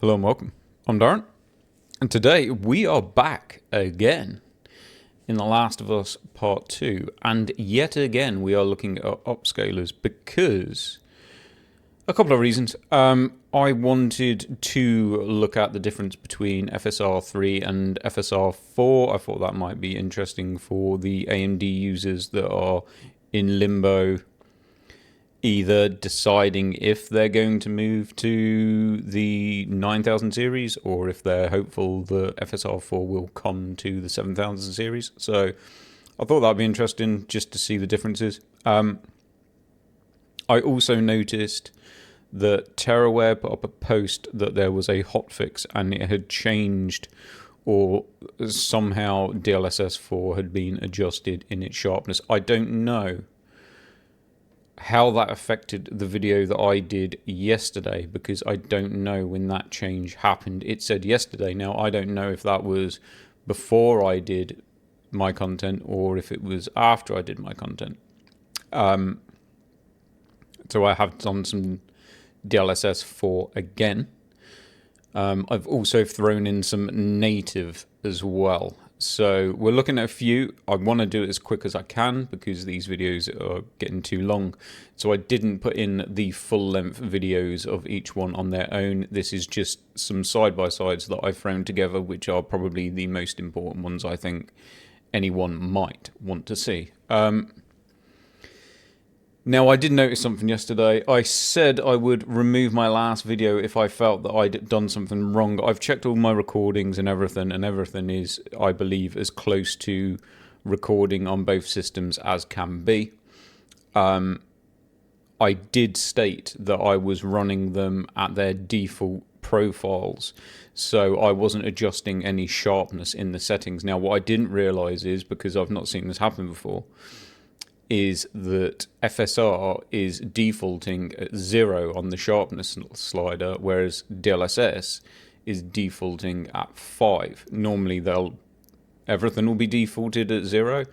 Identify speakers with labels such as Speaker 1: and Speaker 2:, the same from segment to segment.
Speaker 1: Hello and welcome. I'm Darren, and today we are back again in The Last of Us Part 2, and yet again we are looking at upscalers because a couple of reasons. I wanted to look at the difference between FSR3 and FSR4. I thought that might be interesting for the AMD users that are in limbo, either deciding if they're going to move to the 9000 series or if they're hopeful the FSR4 will come to the 7000 series. So I thought that'd be interesting just to see the differences. I also noticed that TerraWare put up a post that there was a hotfix and it had changed, or somehow DLSS4 had been adjusted in its sharpness. I don't know how that affected the video that I did yesterday, because I don't know when that change happened. It said yesterday. Now, I don't know if that was before I did my content or if it was after I did my content. So I have done some DLSS4 again. I've also thrown in some native as well. So we're looking at a few. I want to do it as quick as I can because these videos are getting too long. So I didn't put in the full length videos of each one on their own. This is just some side-by-sides that I've thrown together, which are probably the most important ones I think anyone might want to see. Now, I did notice something yesterday. I said I would remove my last video if I felt that I'd done something wrong. I've checked all my recordings and everything is, I believe, as close to recording on both systems as can be. I did state that I was running them at their default profiles, so I wasn't adjusting any sharpness in the settings. Now, what I didn't realise is, because I've not seen this happen before, is that FSR is defaulting at 0 on the sharpness slider, whereas DLSS is defaulting at 5. Normally, everything will be defaulted at 0,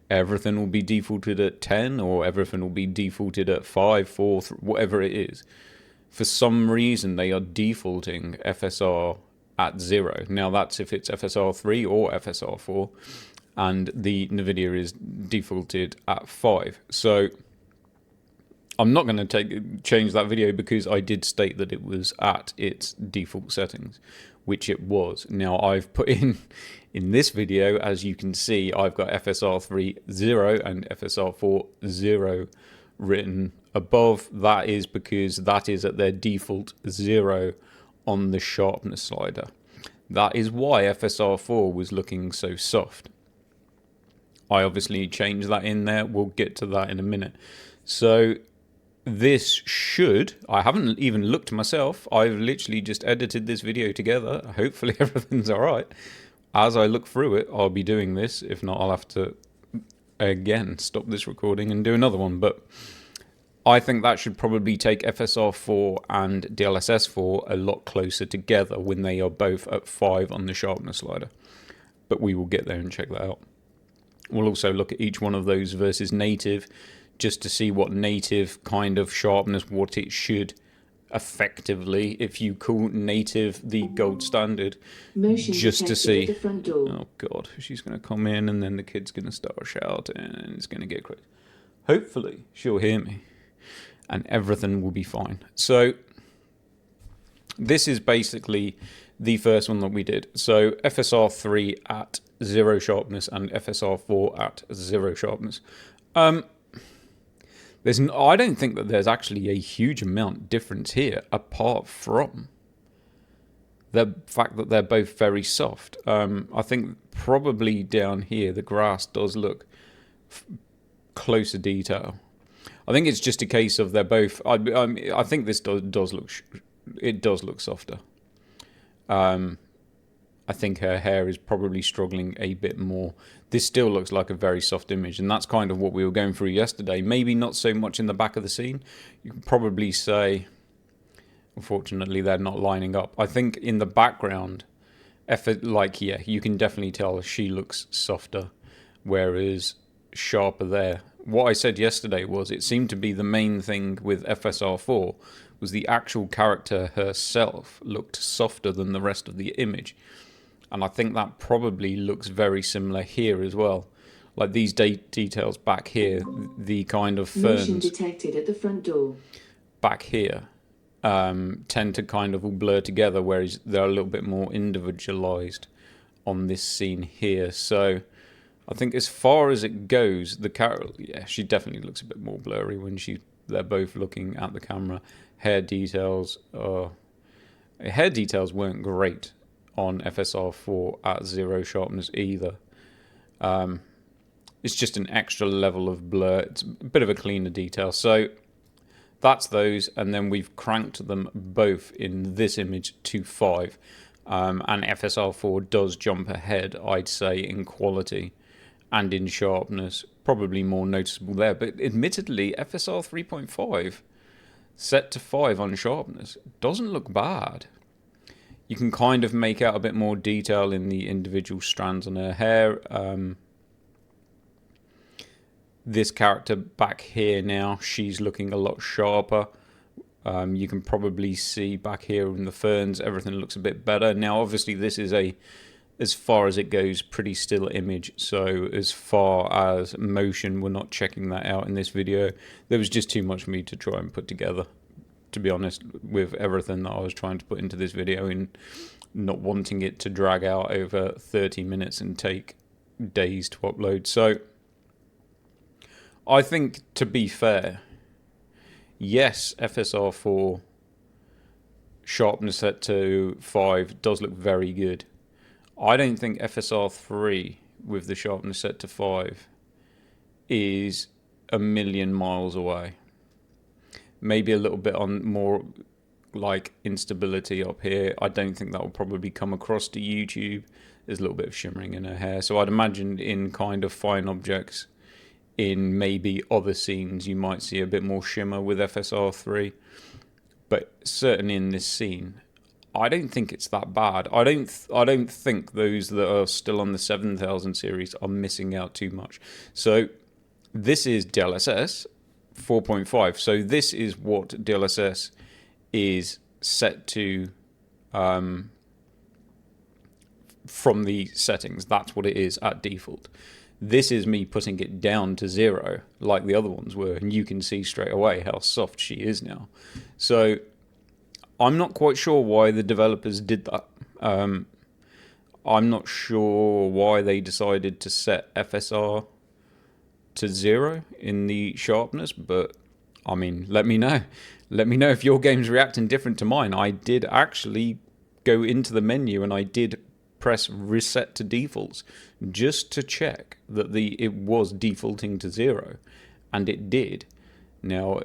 Speaker 1: everything will be defaulted at 10, or everything will be defaulted at 5, 4, whatever it is. For some reason, they are defaulting FSR at 0. Now, that's if it's FSR3 or FSR4. And the NVIDIA is defaulted at 5. So I'm not going to change that video because I did state that it was at its default settings, which it was. Now I've put in this video, as you can see, I've got FSR3 0 and FSR4 0 written above. That is because that is at their default 0 on the sharpness slider. That is why FSR4 was looking so soft. I obviously changed that in there. We'll get to that in a minute. So this should, I haven't even looked myself. I've literally just edited this video together. Hopefully everything's all right. As I look through it, I'll be doing this. If not, I'll have to, again, stop this recording and do another one. But I think that should probably take FSR4 and DLSS4 a lot closer together when they are both at 5 on the sharpness slider. But we will get there and check that out. We'll also look at each one of those versus native, just to see what native kind of sharpness, what it should effectively, if you call native the gold standard, just to see. Oh God, she's going to come in and then the kid's going to start shouting and it's going to get crazy. Hopefully she'll hear me and everything will be fine. So this is basically the first one that we did. So FSR3 at 0 sharpness and FSR4 at 0 sharpness. I don't think that there's actually a huge amount difference here, apart from the fact that they're both very soft. I think probably down here the grass does look closer detail. I think it's just a case of they're both. I think this does look softer. I think her hair is probably struggling a bit more. This still looks like a very soft image, and that's kind of what we were going through yesterday. Maybe not so much in the back of the scene. You could probably say, unfortunately, they're not lining up. I think in the background, you can definitely tell she looks softer, whereas sharper there, what I said yesterday was it seemed to be the main thing with FSR4 was the actual character herself looked softer than the rest of the image. And I think that probably looks very similar here as well. Like these details back here, the kind of ferns
Speaker 2: Motion detected at the front door.
Speaker 1: back here tend to kind of all blur together, whereas they're a little bit more individualized on this scene here. So I think as far as it goes, the character, yeah, she definitely looks a bit more blurry when they're both looking at the camera. Hair details weren't great on FSR4 at 0 sharpness either. It's just an extra level of blur. It's a bit of a cleaner detail. So that's those, and then we've cranked them both in this image to 5. And FSR4 does jump ahead, I'd say, in quality and in sharpness. Probably more noticeable there. But admittedly, FSR 3.5 set to 5 on sharpness doesn't look bad. You can kind of make out a bit more detail in the individual strands on her hair. This character back here now, she's looking a lot sharper. You can probably see back here in the ferns, everything looks a bit better. Now, obviously, this is as far as it goes, pretty still image. So as far as motion, we're not checking that out in this video. There was just too much for me to try and put together, to be honest, with everything that I was trying to put into this video and not wanting it to drag out over 30 minutes and take days to upload. So I think, to be fair, yes, FSR4 sharpness set to 5 does look very good. I don't think FSR3 with the sharpness set to 5 is a million miles away. Maybe a little bit on more like instability up here. I don't think that will probably come across to YouTube. There's a little bit of shimmering in her hair. So I'd imagine in kind of fine objects, in maybe other scenes, you might see a bit more shimmer with FSR3. But certainly in this scene, I don't think it's that bad. I don't think those that are still on the 7000 series are missing out too much. So this is DLSS 4.5. So this is what DLSS is set to from the settings. That's what it is at default. This is me putting it down to 0 like the other ones were, and you can see straight away how soft she is now. So I'm not quite sure why the developers did that. I'm not sure why they decided to set FSR to 0 in the sharpness, but I mean, let me know. Let me know if your game's reacting different to mine. I did actually go into the menu and I did press reset to defaults just to check that it was defaulting to 0, and it did. Now,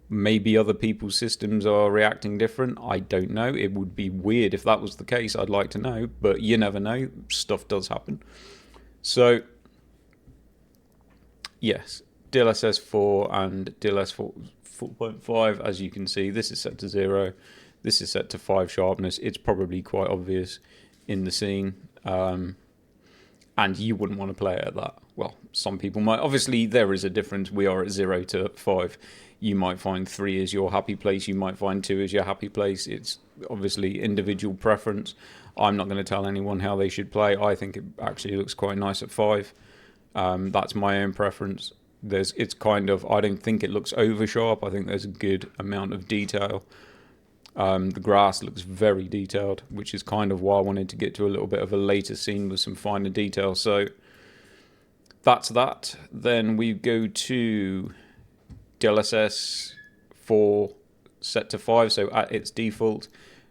Speaker 1: maybe other people's systems are reacting different. I don't know. It would be weird if that was the case. I'd like to know, but you never know. Stuff does happen. So, yes, DLSS4 and DLSS4 4.5, as you can see, this is set to 0. This is set to 5 sharpness. It's probably quite obvious in the scene. And you wouldn't want to play it at that. Well, some people might. Obviously, there is a difference. We are at 0 to 5. You might find 3 is your happy place. You might find 2 is your happy place. It's obviously individual preference. I'm not going to tell anyone how they should play. I think it actually looks quite nice at 5. That's my own preference. It's kind of, I don't think it looks over sharp. I think there's a good amount of detail. The grass looks very detailed, which is kind of why I wanted to get to a little bit of a later scene with some finer detail. So that's that. Then we go to DLSS4 set to 5, so at its default.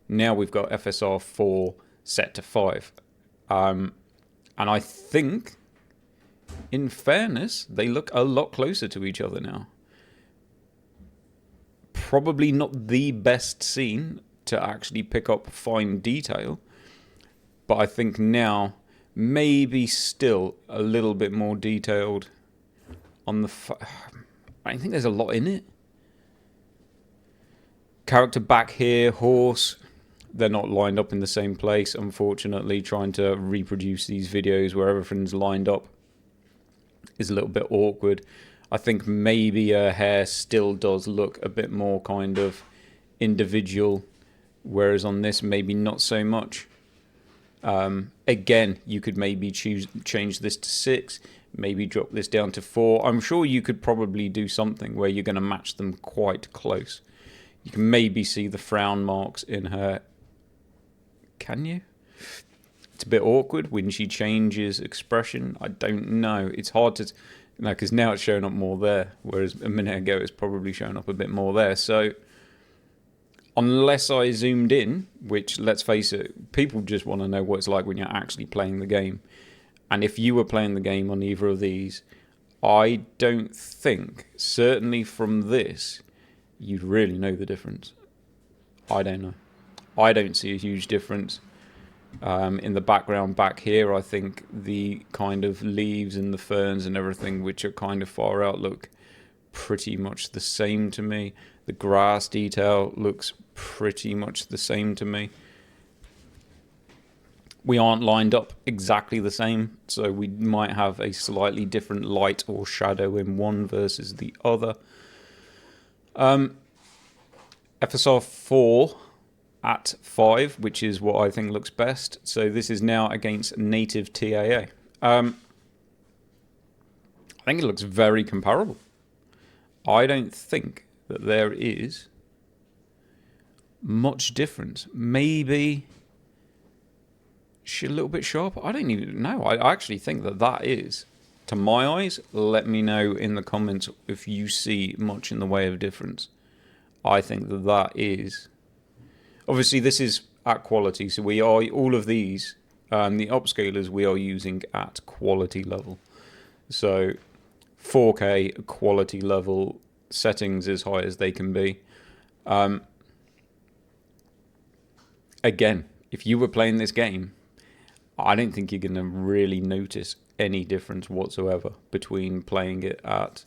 Speaker 1: Now we've got FSR4 set to 5. And I think, in fairness, they look a lot closer to each other now. Probably not the best scene to actually pick up fine detail, but I think now maybe still a little bit more detailed on the... I think there's a lot in it. Character back here, horse, they're not lined up in the same place, unfortunately. Trying to reproduce these videos where everything's lined up is a little bit awkward. I think maybe her hair still does look a bit more kind of individual, whereas on this maybe not so much. Again, you could maybe change this to 6, maybe drop this down to 4. I'm sure you could probably do something where you're going to match them quite close. You can maybe see the frown marks in her. Can you? It's a bit awkward when she changes expression. I don't know. It's hard to know because now it's showing up more there, whereas a minute ago it's probably showing up a bit more there. So unless I zoomed in, which, let's face it, people just want to know what it's like when you're actually playing the game. And if you were playing the game on either of these, I don't think, certainly from this, you'd really know the difference. I don't know. I don't see a huge difference. In the background back here, I think the kind of leaves and the ferns and everything, which are kind of far out, look pretty much the same to me. The grass detail looks pretty much the same to me. We aren't lined up exactly the same, so we might have a slightly different light or shadow in one versus the other. FSR4 at 5, which is what I think looks best. So this is now against native TAA. I think it looks very comparable. I don't think that there is much difference. Maybe she's a little bit sharper. I don't even know. I actually think that that is, to my eyes, let me know in the comments if you see much in the way of difference. I think that that is. Obviously, this is at quality, so we are, all of these, the upscalers we are using at quality level. So 4K quality level settings as high as they can be. Again, if you were playing this game, I don't think you're going to really notice any difference whatsoever between playing it at,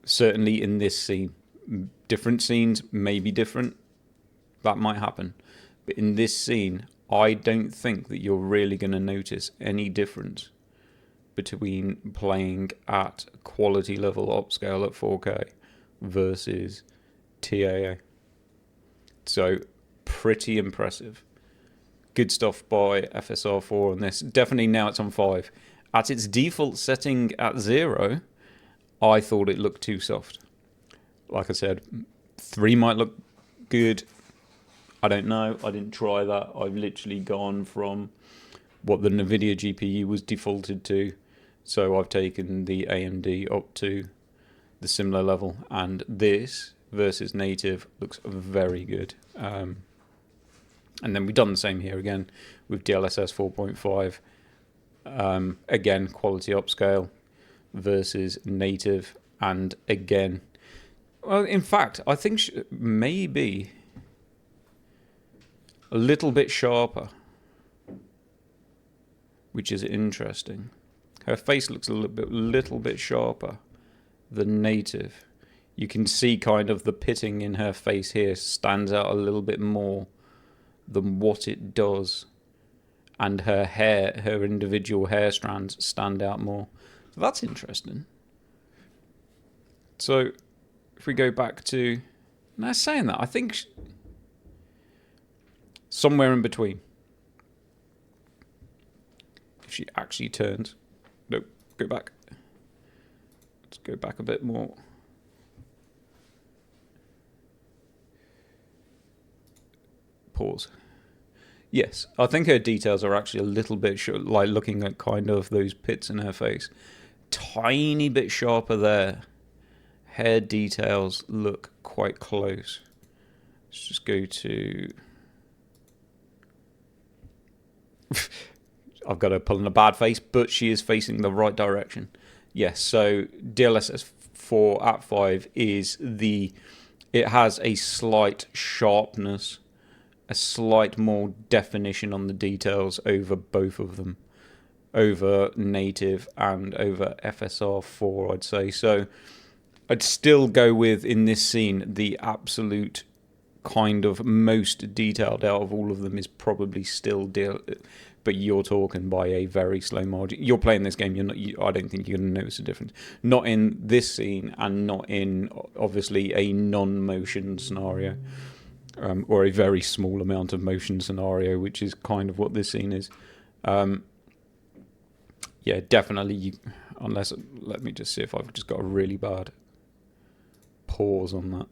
Speaker 1: certainly in this scene. Different scenes may be different. That might happen. But in this scene, I don't think that you're really going to notice any difference between playing at quality level upscale at 4K versus TAA. So, pretty impressive. Good stuff by FSR4 on this. Definitely now it's on 5. At its default setting at 0, I thought it looked too soft. Like I said, 3 might look good. I don't know. I didn't try that. I've literally gone from what the NVIDIA GPU was defaulted to. So I've taken the AMD up to the similar level. And this versus native looks very good. And then we've done the same here again with DLSS 4.5. Again, quality upscale versus native. And again, well, in fact, I think maybe a little bit sharper, which is interesting. Her face looks a little bit sharper than native. You can see kind of the pitting in her face here stands out a little bit more than what it does. And her hair, her individual hair strands stand out more. So that's interesting. So if we go back to, now saying that, I think somewhere in between. If she actually turns. No, go back. Let's go back a bit more. Pause. Yes, I think her details are actually a little bit like looking at kind of those pits in her face. Tiny bit sharper there. Hair details look quite close. Let's just go to... I've got her pulling a bad face, but she is facing the right direction. Yes, so DLSS4 at 5 is it has a slight sharpness, a slight more definition on the details over both of them, over native and over FSR4, I'd say. So I'd still go with, in this scene, the absolute kind of most detailed out of all of them is probably still but you're talking by a very slow margin. You're playing this game, I don't think you're going to notice a difference. Not in this scene, and not in, obviously, a non-motion scenario, or a very small amount of motion scenario, which is kind of what this scene is. Yeah, definitely, unless, let me just see if I've just got a really bad pause on that.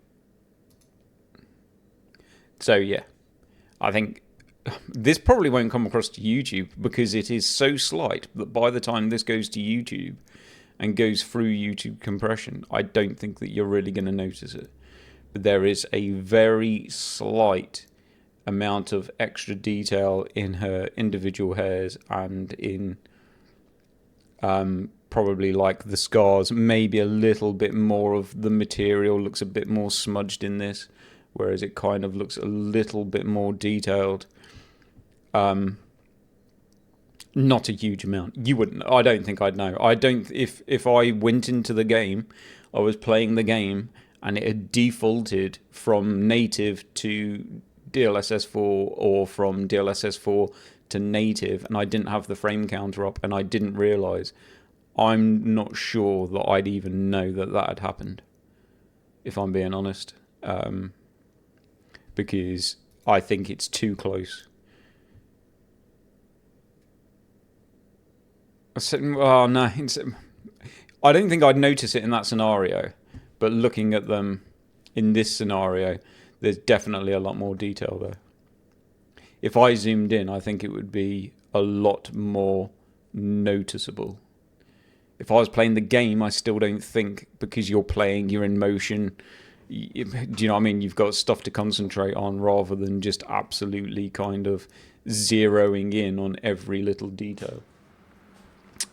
Speaker 1: So yeah, I think this probably won't come across to YouTube because it is so slight that by the time this goes to YouTube and goes through YouTube compression, I don't think that you're really going to notice it. But there is a very slight amount of extra detail in her individual hairs and in probably like the scars. Maybe a little bit more of the material looks a bit more smudged in this, whereas it kind of looks a little bit more detailed. Not a huge amount. You wouldn't. I don't think I'd know. I don't. If I went into the game, I was playing the game, and it had defaulted from native to DLSS4 or from DLSS4 to native, and I didn't have the frame counter up, and I didn't realise, I'm not sure that I'd even know that that had happened, if I'm being honest, because I think it's too close. Oh no, I don't think I'd notice it in that scenario, but looking at them in this scenario, there's definitely a lot more detail there. If I zoomed in, I think it would be a lot more noticeable. If I was playing the game, I still don't think, because you're playing, you're in motion, do you know what I mean? You've got stuff to concentrate on rather than just absolutely kind of zeroing in on every little detail.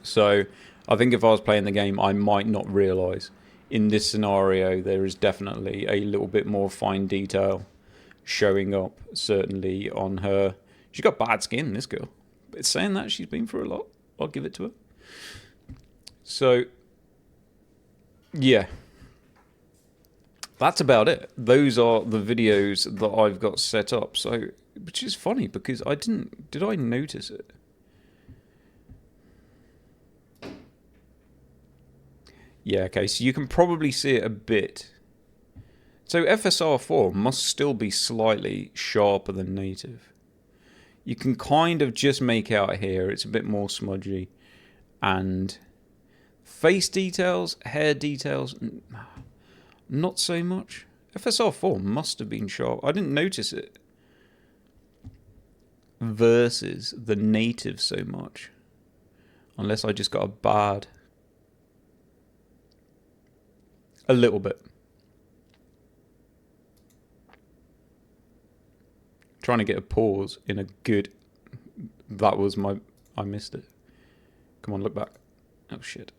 Speaker 1: So I think if I was playing the game, I might not realise. In this scenario, there is definitely a little bit more fine detail showing up, certainly on her. She's got bad skin, this girl. But saying that, she's been through a lot. I'll give it to her. So, yeah. That's about it. Those are the videos that I've got set up. So, which is funny because did I notice it? Yeah, okay, so you can probably see it a bit. So FSR4 must still be slightly sharper than native. You can kind of just make out here, it's a bit more smudgy. And face details, hair details, not so much. FSR4 must have been sharp. I didn't notice it versus the native so much. Unless I just got a bad... A little bit. Trying to get a pause in a good... That was my... I missed it. Come on, look back. Oh, shit.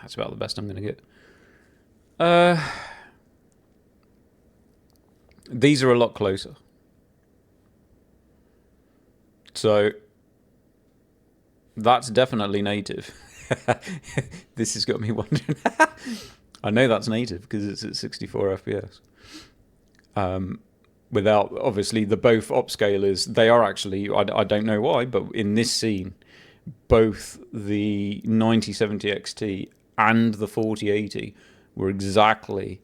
Speaker 1: That's about the best I'm going to get. These are a lot closer. So... That's definitely native. This has got me wondering. I know that's native because it's at 64 FPS. Without, obviously, the both upscalers, they are actually, I don't know why, but in this scene, both the 9070 XT and the 4080 were exactly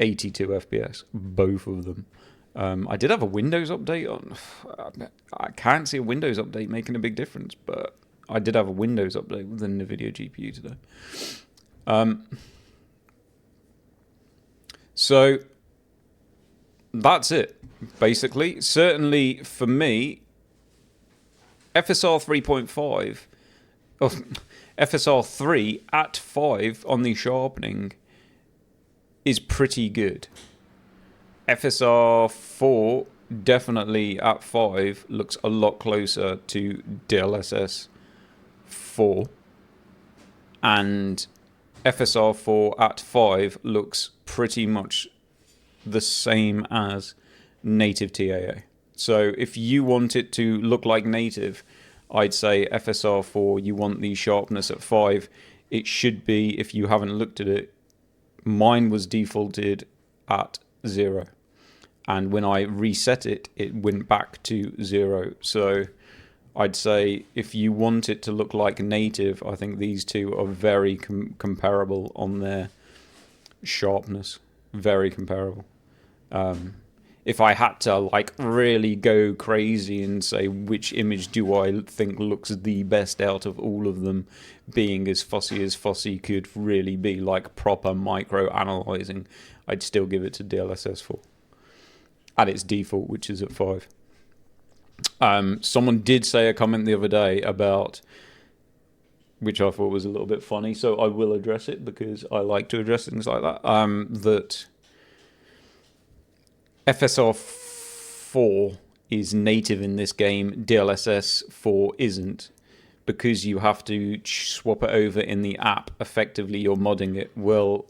Speaker 1: 82 FPS, both of them. I did have a Windows update on. I can't see a Windows update making a big difference, but I did have a Windows update with the NVIDIA GPU today. So that's it, basically. Certainly for me, FSR 3.5, or FSR3 at 5 on the sharpening is pretty good. FSR4 definitely at 5 looks a lot closer to DLSS4, and FSR4 at 5 looks pretty much the same as native TAA. So if you want it to look like native, I'd say FSR4, you want the sharpness at 5. it should be, if you haven't looked at it, mine was defaulted at 0. And when I reset it, it went back to 0. So I'd say if you want it to look like native, I think these two are very comparable on their sharpness. Very comparable. If I had to like really go crazy and say which image do I think looks the best out of all of them, being as fussy could really be, like proper micro analyzing, I'd still give it to DLSS4 at its default, which is at 5. Someone did say a comment the other day about, which I thought was a little bit funny, so I will address it because I like to address things like that, that FSR4 is native in this game, DLSS4 isn't, because you have to swap it over in the app. Effectively, you're modding it. Well,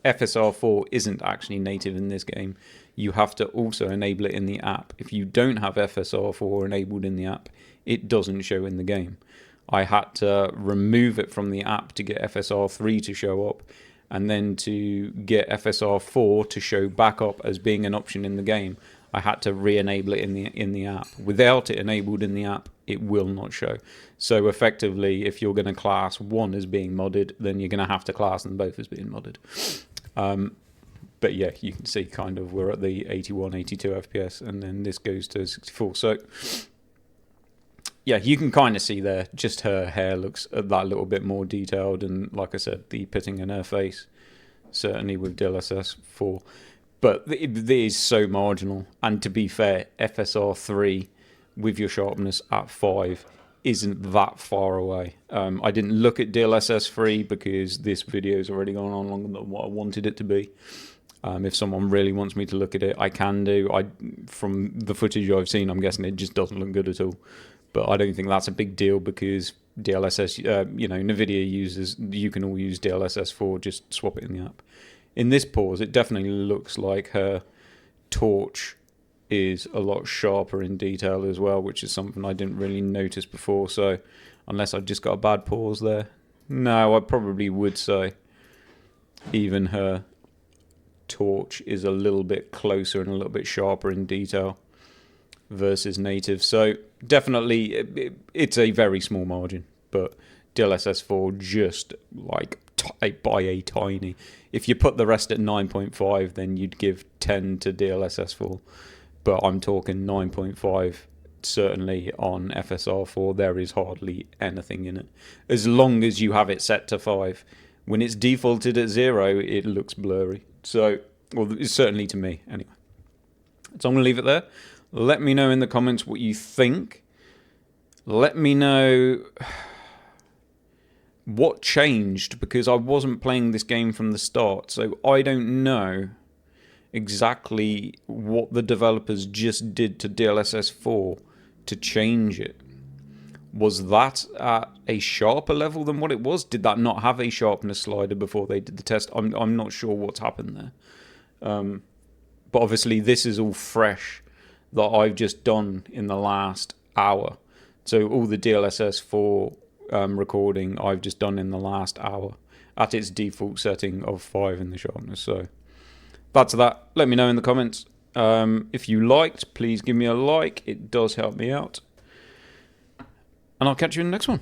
Speaker 1: FSR4 isn't actually native in this game. You have to also enable it in the app. If you don't have FSR4 enabled in the app, it doesn't show in the game. I had to remove it from the app to get FSR3 to show up, and then to get FSR4 to show back up as being an option in the game, I had to re-enable it in the app. Without it enabled in the app, it will not show. So effectively, if you're going to class one as being modded, then you're going to have to class them both as being modded. But yeah, you can see kind of we're at the 81, 82 FPS, and then this goes to 64. So yeah, you can kind of see there, just her hair looks that little bit more detailed, and like I said, the pitting in her face, certainly with DLSS4. But it is so marginal, and to be fair, FSR3 with your sharpness at 5 isn't that far away. I didn't look at DLSS3 because this video's already gone on longer than what I wanted it to be. If someone really wants me to look at it, I can do. From the footage I've seen, I'm guessing it just doesn't look good at all. But I don't think that's a big deal because DLSS, NVIDIA uses, you can all use DLSS4, just swap it in the app. In this pause, it definitely looks like her torch is a lot sharper in detail as well, which is something I didn't really notice before. So unless I've just got a bad pause there, no, I probably would say even her torch is a little bit closer and a little bit sharper in detail versus native. So definitely it's a very small margin, but DLSS4 just like by a tiny. If you put the rest at 9.5, then you'd give 10 to DLSS4, but I'm talking 9.5 certainly on FSR4. There is hardly anything in it as long as you have it set to 5. When it's defaulted at 0, it looks blurry. So, well, certainly to me anyway. So I'm going to leave it there. Let me know in the comments what you think. Let me know what changed, because I wasn't playing this game from the start, so I don't know exactly what the developers just did to DLSS4 to change it. Was that at a sharper level than what it was? Did that not have a sharpness slider before they did the test? I'm not sure what's happened there. But obviously this is all fresh that I've just done in the last hour. So all the DLSS4 recording I've just done in the last hour at its default setting of 5 in the sharpness. So that's that. Let me know in the comments. If you liked, please give me a like. It does help me out. And I'll catch you in the next one.